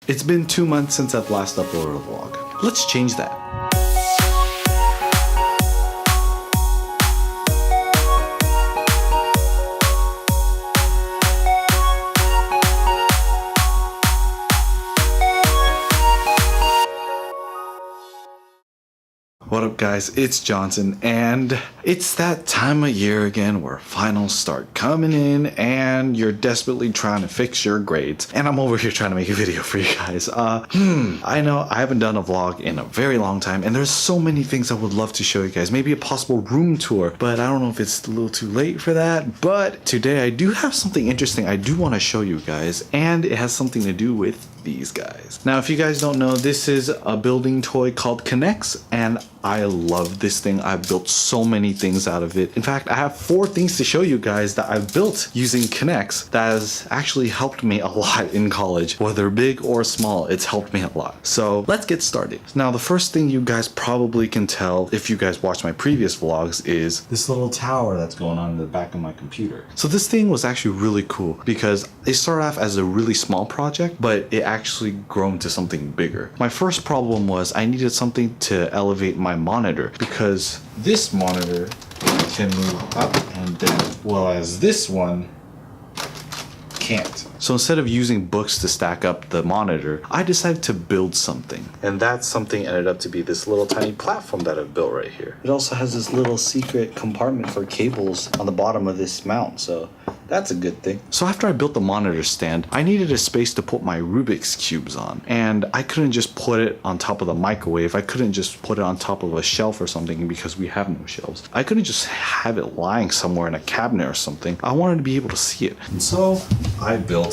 It's been 2 months since I've last uploaded a vlog. Let's change that. What up guys, it's Johnson, and it's that time of year again where finals start coming in and you're desperately trying to fix your grades, and I'm over here trying to make a video for you guys. I know I haven't done a vlog in a very long time, and there's so many things I would love to show you guys. Maybe a possible room tour, but I don't know if it's a little too late for that. But today I do have something interesting I do want to show you guys, and it has something to do with these guys. Now, if you guys don't know, this is a building toy called K'NEX, and I love this thing. I've built so many things out of it. In fact, I have 4 things to show you guys that I've built using K'NEX that has actually helped me a lot in college. Whether big or small, it's helped me a lot. So let's get started. Now, the first thing you guys probably can tell if you guys watch my previous vlogs is this little tower that's going on in the back of my computer. So this thing was actually really cool because it started off as a really small project, but it actually grown to something bigger. My first problem was I needed something to elevate my monitor because this monitor can move up and down, whereas this one can't. So instead of using books to stack up the monitor, I decided to build something. And that something ended up to be this little tiny platform that I've built right here. It also has this little secret compartment for cables on the bottom of this mount, so that's a good thing. So after I built the monitor stand, I needed a space to put my Rubik's cubes on. And I couldn't just put it on top of the microwave. I couldn't just put it on top of a shelf or something because we have no shelves. I couldn't just have it lying somewhere in a cabinet or something. I wanted to be able to see it. And so I built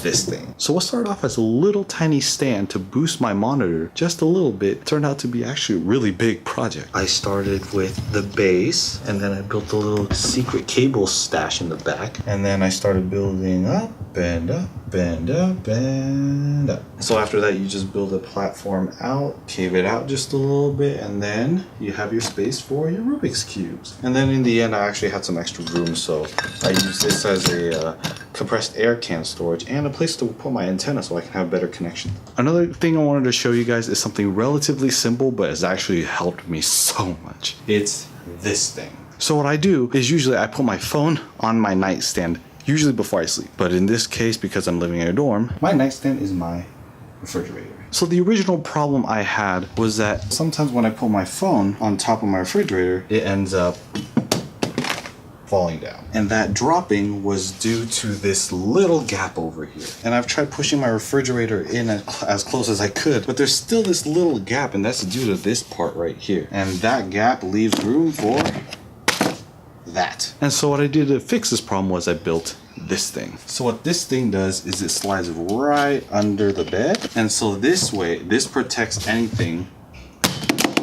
this thing. So what started off as a little tiny stand to boost my monitor just a little bit turned out to be actually a really big project. I started with the base, and then I built a little secret cable stash in the back, and then I started building up and up and up and up. So after that, you just build a platform out, cave it out just a little bit, and then you have your space for your Rubik's cubes. And then in the end, I actually had some extra room, so I used this as a compressed air can storage and a place to put my antenna so I can have better connection. Another thing I wanted to show you guys is something relatively simple, but has actually helped me so much. It's this thing. So what I do is usually I put my phone on my nightstand, usually before I sleep. But in this case, because I'm living in a dorm, my nightstand is my refrigerator. So the original problem I had was that sometimes when I put my phone on top of my refrigerator, it ends up falling down. And that dropping was due to this little gap over here. And I've tried pushing my refrigerator in as close as I could, but there's still this little gap, and that's due to this part right here. And that gap leaves room for that. And so what I did to fix this problem was I built this thing. So what this thing does is it slides right under the bed. And so this way, this protects anything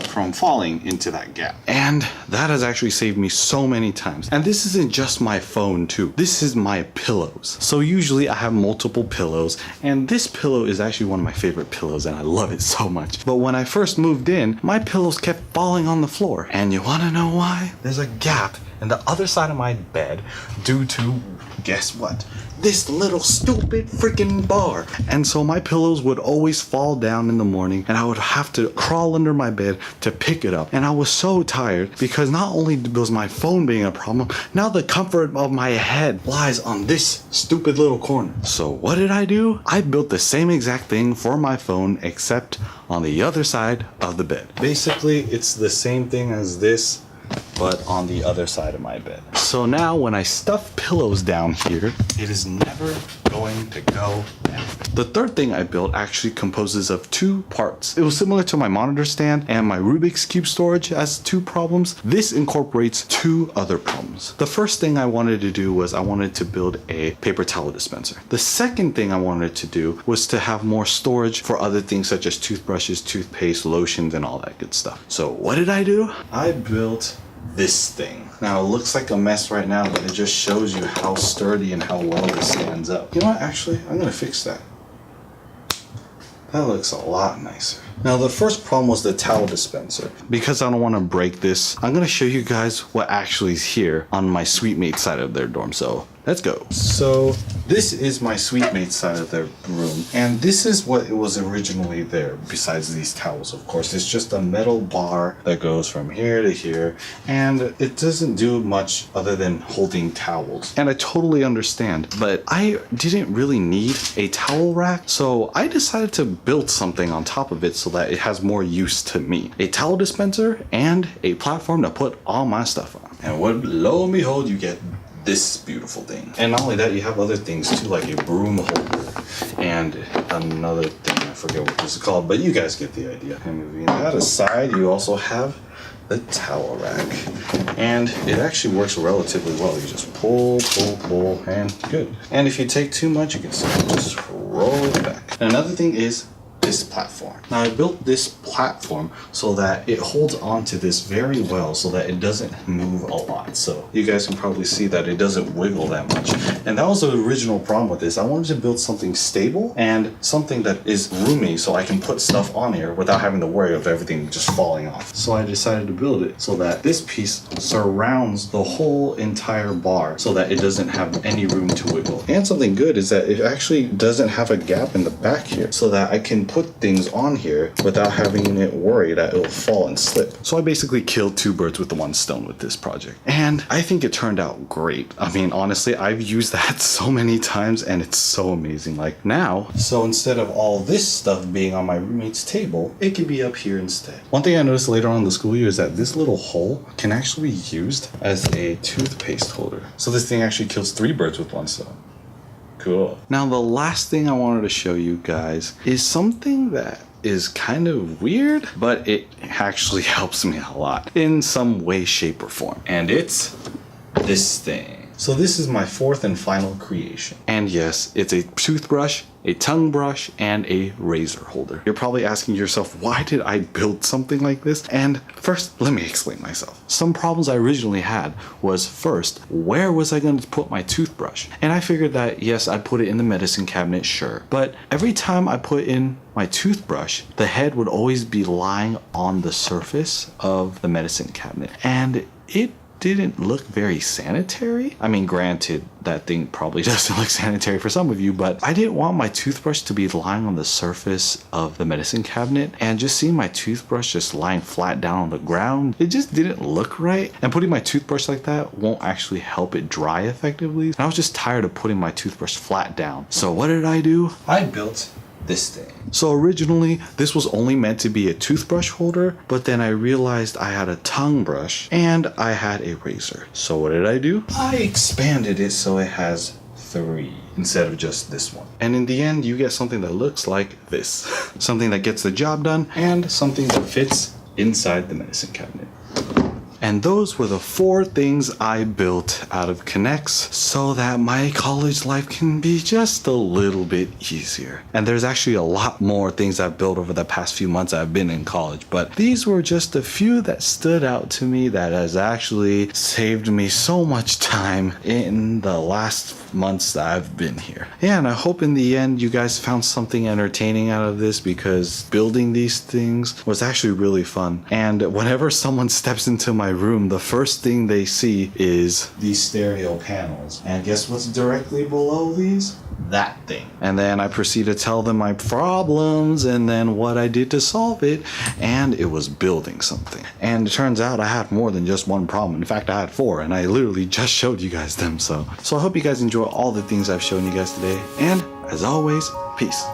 from falling into that gap. And that has actually saved me so many times. And this isn't just my phone too. This is my pillows. So usually I have multiple pillows, and this pillow is actually one of my favorite pillows, and I love it so much. But when I first moved in, my pillows kept falling on the floor. And you wanna know why? There's a gap in the other side of my bed due to, guess what? This little stupid freaking bar. And so my pillows would always fall down in the morning, and I would have to crawl under my bed to pick it up. And I was so tired because not only was my phone being a problem, now the comfort of my head lies on this stupid little corner. So what did I do? I built the same exact thing for my phone, except on the other side of the bed. Basically, it's the same thing as this, but on the other side of my bed. So now when I stuff pillows down here, it is never going to go down. The third thing I built actually composes of 2 parts. It was similar to my monitor stand and my Rubik's Cube storage as 2 problems. This incorporates 2 other problems. The first thing I wanted to do was I wanted to build a paper towel dispenser. The second thing I wanted to do was to have more storage for other things such as toothbrushes, toothpaste, lotions, and all that good stuff. So what did I do? I built this thing. Now it looks like a mess right now, but it just shows you how sturdy and how well this stands up. You know what, actually, I'm gonna fix that. That looks a lot nicer. Now the first problem was the towel dispenser. Because I don't want to break this, I'm gonna show you guys what actually is here on my suite mate side of their dorm. So let's go. So this is my suite side of the room, and this is what it was originally there. Besides these towels, of course, it's just a metal bar that goes from here to here, and it doesn't do much other than holding towels. And I totally understand, but I didn't really need a towel rack, so I decided to build something on top of it so that it has more use to me. A towel dispenser and a platform to put all my stuff on. And lo and behold, you get this beautiful thing. And not only that, you have other things too, like a broom holder and another thing, I forget what this is called, but you guys get the idea. And moving that aside, you also have the towel rack, and it actually works relatively well. You just pull, and good. And if you take too much, you can just roll it back. And another thing is this platform. Now I built this platform so that it holds onto this very well, so that it doesn't move a lot. So you guys can probably see that it doesn't wiggle that much. And that was the original problem with this. I wanted to build something stable and something that is roomy, so I can put stuff on here without having to worry of everything just falling off. So I decided to build it so that this piece surrounds the whole entire bar, so that it doesn't have any room to wiggle. And something good is that it actually doesn't have a gap in the back here, so that I can put things on here without having it worry that it'll fall and slip. So I basically killed two birds with the one stone with this project, and I think it turned out great. I mean, honestly, I've used that so many times and it's so amazing. Like now, so instead of all this stuff being on my roommate's table, it can be up here instead. One thing I noticed later on in the school year is that this little hole can actually be used as a toothpaste holder. So this thing actually kills 3 birds with one stone. Cool. Now the last thing I wanted to show you guys is something that is kind of weird, but it actually helps me a lot in some way, shape, or form. And it's this thing. So this is my 4th and final creation. And yes, it's a toothbrush, a tongue brush, and a razor holder. You're probably asking yourself, why did I build something like this? And first, let me explain myself. Some problems I originally had was, first, where was I going to put my toothbrush? And I figured that, yes, I'd put it in the medicine cabinet, sure. But every time I put in my toothbrush, the head would always be lying on the surface of the medicine cabinet. And it didn't look very sanitary. I mean, granted, that thing probably doesn't look sanitary for some of you, but I didn't want my toothbrush to be lying on the surface of the medicine cabinet, and just seeing my toothbrush just lying flat down on the ground, it just didn't look right. And putting my toothbrush like that won't actually help it dry effectively. And I was just tired of putting my toothbrush flat down. So what did I do? I built this thing. So originally this was only meant to be a toothbrush holder, but then I realized I had a tongue brush and I had a razor. So what did I do? I expanded it so it has 3 instead of just this one. And in the end, you get something that looks like this. Something that gets the job done and something that fits inside the medicine cabinet. And those were the 4 things I built out of Connects so that my college life can be just a little bit easier. And there's actually a lot more things I've built over the past few months I've been in college, but these were just a few that stood out to me that has actually saved me so much time in the last months that I've been here. Yeah, and I hope in the end you guys found something entertaining out of this, because building these things was actually really fun. And whenever someone steps into my room, the first thing they see is these stereo panels. And guess what's directly below these? That thing. And then I proceed to tell them my problems and then what I did to solve it, and it was building something. And it turns out I had more than just one problem. In fact, I had 4, and I literally just showed you guys them. So I hope you guys enjoy all the things I've shown you guys today, and as always, peace.